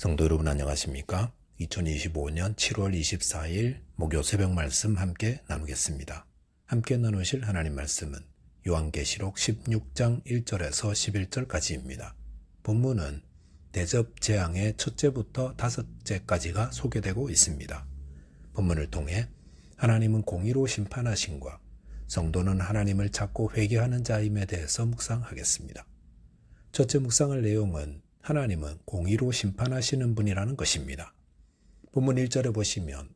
성도 여러분 안녕하십니까? 2025년 7월 24일 목요 새벽 말씀 함께 나누겠습니다. 함께 나누실 하나님 말씀은 요한계시록 16장 1절에서 11절까지입니다. 본문은 대접 재앙의 첫째부터 다섯째까지가 소개되고 있습니다. 본문을 통해 하나님은 공의로 심판하심과 성도는 하나님을 찾고 회개하는 자임에 대해서 묵상하겠습니다. 첫째 묵상할 내용은 하나님은 공의로 심판하시는 분이라는 것입니다. 본문 1절에 보시면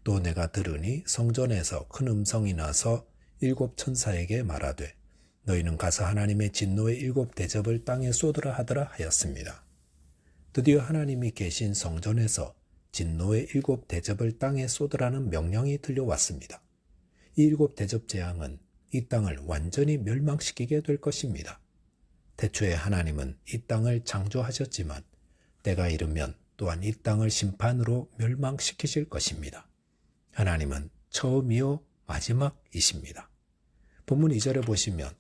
또 내가 들으니 성전에서 큰 음성이 나서 일곱 천사에게 말하되 너희는 가서 하나님의 진노의 일곱 대접을 땅에 쏟으라 하더라 하였습니다. 드디어 하나님이 계신 성전에서 진노의 일곱 대접을 땅에 쏟으라는 명령이 들려왔습니다. 이 일곱 대접 재앙은 이 땅을 완전히 멸망시키게 될 것입니다. 태초에 하나님은 이 땅을 창조하셨지만 때가 이르면 또한 이 땅을 심판으로 멸망시키실 것입니다. 하나님은 처음이요 마지막이십니다. 본문 2절에 보시면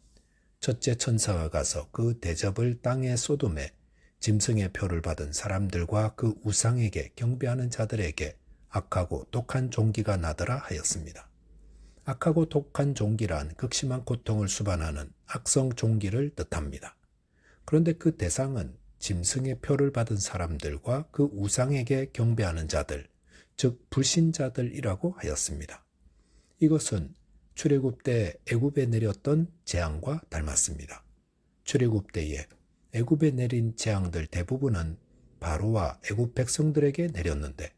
첫째 천사가 가서 그 대접을 땅에 쏟음에 짐승의 표를 받은 사람들과 그 우상에게 경배하는 자들에게 악하고 독한 종기가 나더라 하였습니다. 악하고 독한 종기란 극심한 고통을 수반하는 악성 종기를 뜻합니다. 그런데 그 대상은 짐승의 표를 받은 사람들과 그 우상에게 경배하는 자들, 즉 불신자들이라고 하였습니다. 이것은 출애굽 때 애굽에 내렸던 재앙과 닮았습니다. 출애굽 때에 애굽에 내린 재앙들 대부분은 바로와 애굽 백성들에게 내렸는데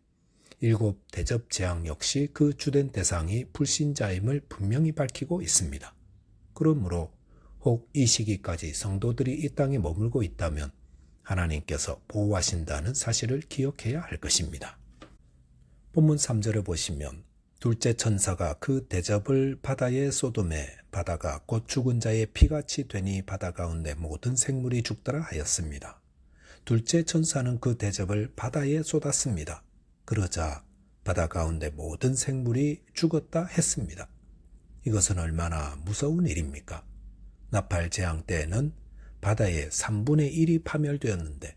일곱 대접 재앙 역시 그 주된 대상이 불신자임을 분명히 밝히고 있습니다. 그러므로 혹 이 시기까지 성도들이 이 땅에 머물고 있다면 하나님께서 보호하신다는 사실을 기억해야 할 것입니다. 본문 3절에 보시면 둘째 천사가 그 대접을 바다에 쏟음에 바다가 곧 죽은 자의 피같이 되니 바다 가운데 모든 생물이 죽더라 하였습니다. 둘째 천사는 그 대접을 바다에 쏟았습니다. 그러자 바다 가운데 모든 생물이 죽었다 했습니다. 이것은 얼마나 무서운 일입니까? 나팔 재앙 때에는 바다의 3분의 1이 파멸되었는데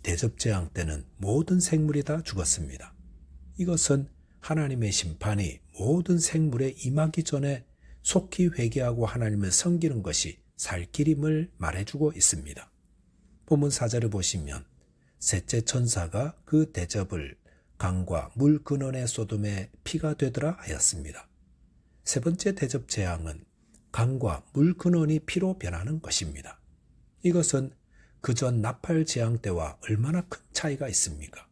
대접 재앙 때는 모든 생물이 다 죽었습니다. 이것은 하나님의 심판이 모든 생물에 임하기 전에 속히 회개하고 하나님을 섬기는 것이 살 길임을 말해주고 있습니다. 본문 4절을 보시면 셋째 천사가 그 대접을 강과 물 근원에 쏟음에 피가 되더라 하였습니다. 세 번째 대접 재앙은 강과 물 근원이 피로 변하는 것입니다. 이것은 그전 나팔 재앙 때와 얼마나 큰 차이가 있습니까?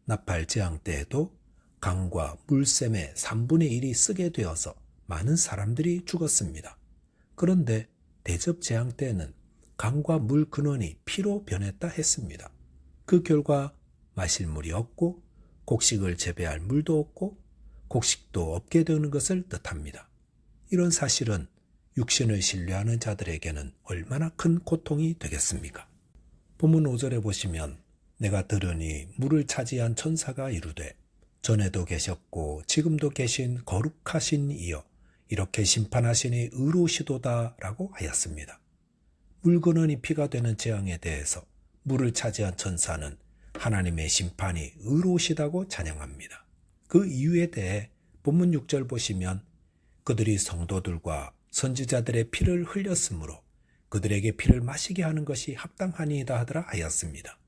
나팔 재앙 때에도 강과 물샘의 3분의 1이 쓰게 되어서 많은 사람들이 죽었습니다. 그런데 대접 재앙 때에는 강과 물 근원이 피로 변했다 했습니다. 그 결과 마실 물이 없고 곡식을 재배할 물도 없고 곡식도 없게 되는 것을 뜻합니다. 이런 사실은 육신을 신뢰하는 자들에게는 얼마나 큰 고통이 되겠습니까? 본문 5절에 보시면 내가 들으니 물을 차지한 천사가 이르되 전에도 계셨고 지금도 계신 거룩하신 이여 이렇게 심판하시니 의로우시도다 라고 하였습니다. 물 근원이 피가 되는 재앙에 대해서 물을 차지한 천사는 하나님의 심판이 의로우시다고 찬양합니다. 그 이유에 대해 본문 6절 보시면 그들이 성도들과 선지자들의 피를 흘렸으므로 그들에게 피를 마시게 하는 것이 합당하니이다 하더라 하였습니다.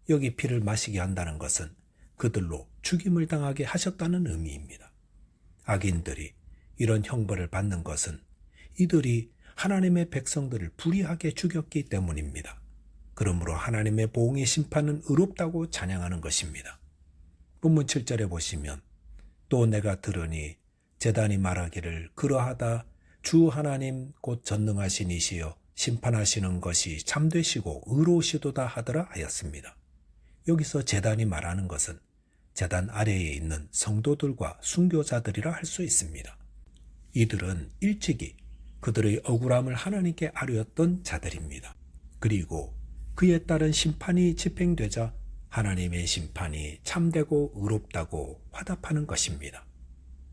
여기 피를 마시게 한다는 것은 그들로 죽임을 당하게 하셨다는 의미입니다. 악인들이 이런 형벌을 받는 것은 이들이 하나님의 백성들을 불의하게 죽였기 때문입니다. 그러므로 하나님의 보응의 심판은 의롭다고 찬양하는 것입니다. 본문 7절에 보시면 또 내가 들으니 제단이 말하기를 그러하다 주 하나님 곧 전능하신 이시여 심판하시는 것이 참되시고 의로우시도다 하더라 하였습니다. 여기서 제단이 말하는 것은 제단 아래에 있는 성도들과 순교자들이라 할 수 있습니다. 이들은 일찍이 그들의 억울함을 하나님께 아뢰었던 자들입니다. 그리고 그에 따른 심판이 집행되자 하나님의 심판이 참되고 의롭다고 화답하는 것입니다.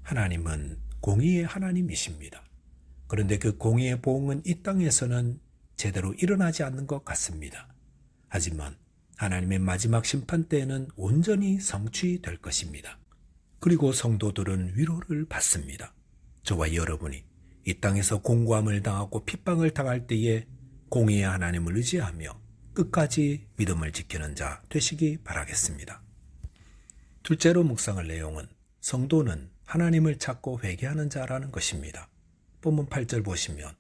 하나님은 공의의 하나님이십니다. 그런데 그 공의의 보응은 이 땅에서는 제대로 일어나지 않는 것 같습니다. 하지만 하나님의 마지막 심판 때에는 온전히 성취될 것입니다. 그리고 성도들은 위로를 받습니다. 저와 여러분이 이 땅에서 공고함을 당하고 핍박을 당할 때에 공의의 하나님을 의지하며 끝까지 믿음을 지키는 자 되시기 바라겠습니다. 둘째로 묵상할 내용은 성도는 하나님을 찾고 회개하는 자라는 것입니다. 본문 8절 보시면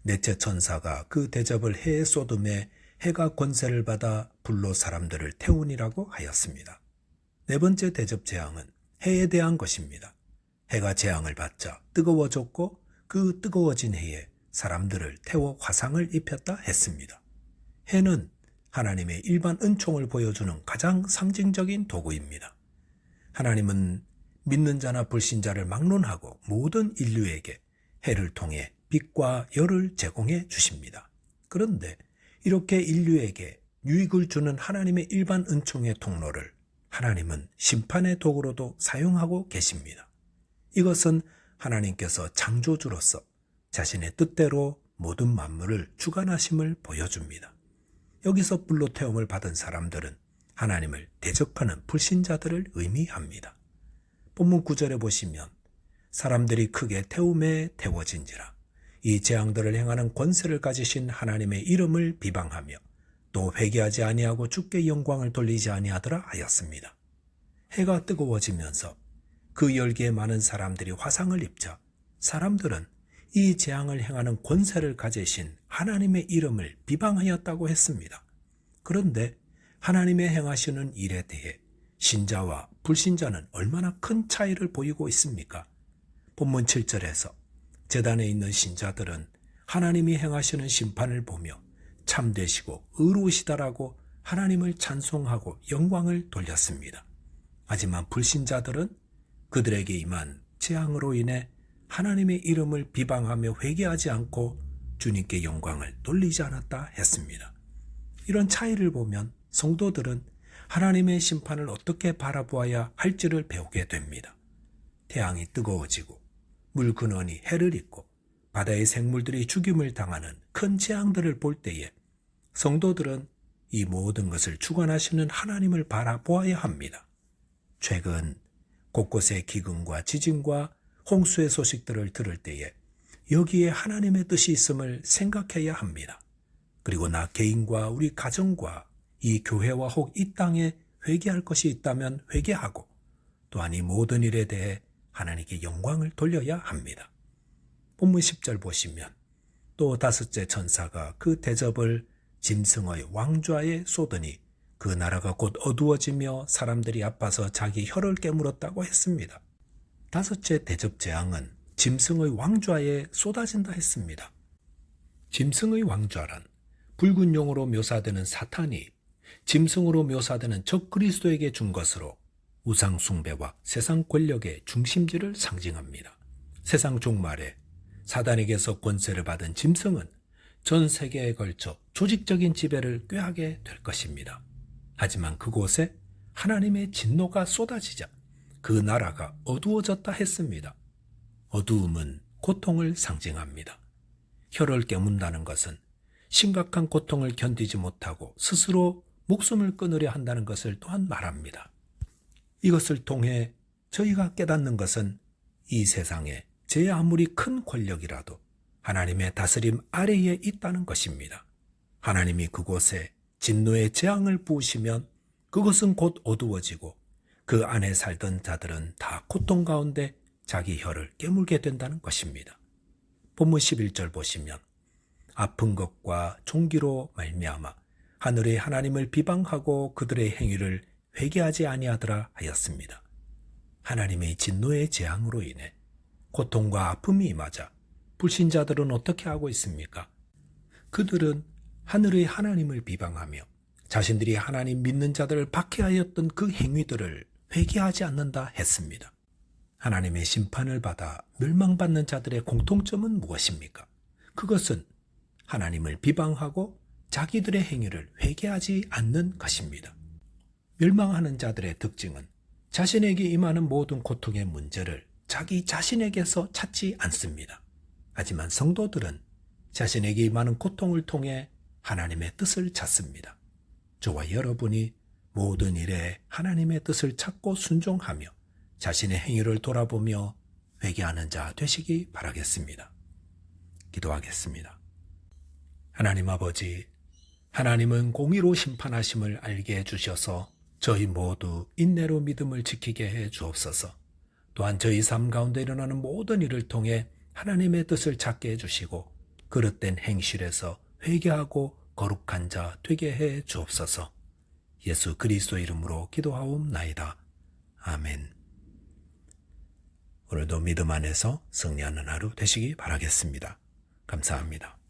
넷째 천사가 그 대접을 해에 쏟음에 해가 권세를 받아 불로 사람들을 태우니라고 하였습니다. 네 번째 대접 재앙은 해에 대한 것입니다. 해가 재앙을 받자 뜨거워졌고 그 뜨거워진 해에 사람들을 태워 화상을 입혔다 했습니다. 해는 하나님의 일반 은총을 보여주는 가장 상징적인 도구입니다. 하나님은 믿는 자나 불신자를 막론하고 모든 인류에게 해를 통해 빛과 열을 제공해 주십니다. 그런데 이렇게 인류에게 유익을 주는 하나님의 일반 은총의 통로를 하나님은 심판의 도구로도 사용하고 계십니다. 이것은 하나님께서 창조주로서 자신의 뜻대로 모든 만물을 주관하심을 보여줍니다. 여기서 불로 태움을 받은 사람들은 하나님을 대적하는 불신자들을 의미합니다. 본문 9절에 보시면 사람들이 크게 태움에 태워진지라 이 재앙들을 행하는 권세를 가지신 하나님의 이름을 비방하며 또 회개하지 아니하고 주께 영광을 돌리지 아니하더라 하였습니다. 해가 뜨거워지면서 그 열기에 많은 사람들이 화상을 입자 사람들은 이 재앙을 행하는 권세를 가지신 하나님의 이름을 비방하였다고 했습니다. 그런데 하나님의 행하시는 일에 대해 신자와 불신자는 얼마나 큰 차이를 보이고 있습니까? 본문 7절에서 제단에 있는 신자들은 하나님이 행하시는 심판을 보며 참되시고 의로우시다라고 하나님을 찬송하고 영광을 돌렸습니다. 하지만 불신자들은 그들에게 임한 재앙으로 인해 하나님의 이름을 비방하며 회개하지 않고 주님께 영광을 돌리지 않았다 했습니다. 이런 차이를 보면 성도들은 하나님의 심판을 어떻게 바라보아야 할지를 배우게 됩니다. 태양이 뜨거워지고 물 근원이 해를 잇고 바다의 생물들이 죽임을 당하는 큰 재앙들을 볼 때에 성도들은 이 모든 것을 주관하시는 하나님을 바라보아야 합니다. 최근 곳곳의 기근과 지진과 홍수의 소식들을 들을 때에 여기에 하나님의 뜻이 있음을 생각해야 합니다. 그리고 나 개인과 우리 가정과 이 교회와 혹 이 땅에 회개할 것이 있다면 회개하고 또한 이 모든 일에 대해 하나님께 영광을 돌려야 합니다. 본문 10절 보시면 또 다섯째 천사가 그 대접을 짐승의 왕좌에 쏟으니 그 나라가 곧 어두워지며 사람들이 아파서 자기 혀를 깨물었다고 했습니다. 다섯째 대접 재앙은 짐승의 왕좌에 쏟아진다 했습니다. 짐승의 왕좌란 붉은 용으로 묘사되는 사탄이 짐승으로 묘사되는 적 그리스도에게 준 것으로 우상 숭배와 세상 권력의 중심지를 상징합니다. 세상 종말에 사단에게서 권세를 받은 짐승은 전 세계에 걸쳐 조직적인 지배를 꾀하게 될 것입니다. 하지만 그곳에 하나님의 진노가 쏟아지자 그 나라가 어두워졌다 했습니다. 어두움은 고통을 상징합니다. 혀를 깨문다는 것은 심각한 고통을 견디지 못하고 스스로 목숨을 끊으려 한다는 것을 또한 말합니다. 이것을 통해 저희가 깨닫는 것은 이 세상에 제 아무리 큰 권력이라도 하나님의 다스림 아래에 있다는 것입니다. 하나님이 그곳에 진노의 재앙을 부으시면 그것은 곧 어두워지고 그 안에 살던 자들은 다 고통 가운데 자기 혀를 깨물게 된다는 것입니다. 본문 11절 보시면 아픈 것과 종기로 말미암아 하늘의 하나님을 비방하고 그들의 행위를 회개하지 아니하더라 하였습니다. 하나님의 진노의 재앙으로 인해 고통과 아픔이 임하자 불신자들은 어떻게 하고 있습니까? 그들은 하늘의 하나님을 비방하며 자신들이 하나님 믿는 자들을 박해하였던 그 행위들을 회개하지 않는다 했습니다. 하나님의 심판을 받아 멸망받는 자들의 공통점은 무엇입니까? 그것은 하나님을 비방하고 자기들의 행위를 회개하지 않는 것입니다. 멸망하는 자들의 특징은 자신에게 임하는 모든 고통의 문제를 자기 자신에게서 찾지 않습니다. 하지만 성도들은 자신에게 임하는 고통을 통해 하나님의 뜻을 찾습니다. 저와 여러분이 모든 일에 하나님의 뜻을 찾고 순종하며 자신의 행위를 돌아보며 회개하는 자 되시기 바라겠습니다. 기도하겠습니다. 하나님 아버지, 하나님은 공의로 심판하심을 알게 해주셔서 저희 모두 인내로 믿음을 지키게 해 주옵소서. 또한 저희 삶 가운데 일어나는 모든 일을 통해 하나님의 뜻을 찾게 해주시고 그릇된 행실에서 회개하고 거룩한 자 되게 해 주옵소서. 예수 그리스도 이름으로 기도하옵나이다. 아멘. 오늘도 믿음 안에서 승리하는 하루 되시기 바라겠습니다. 감사합니다.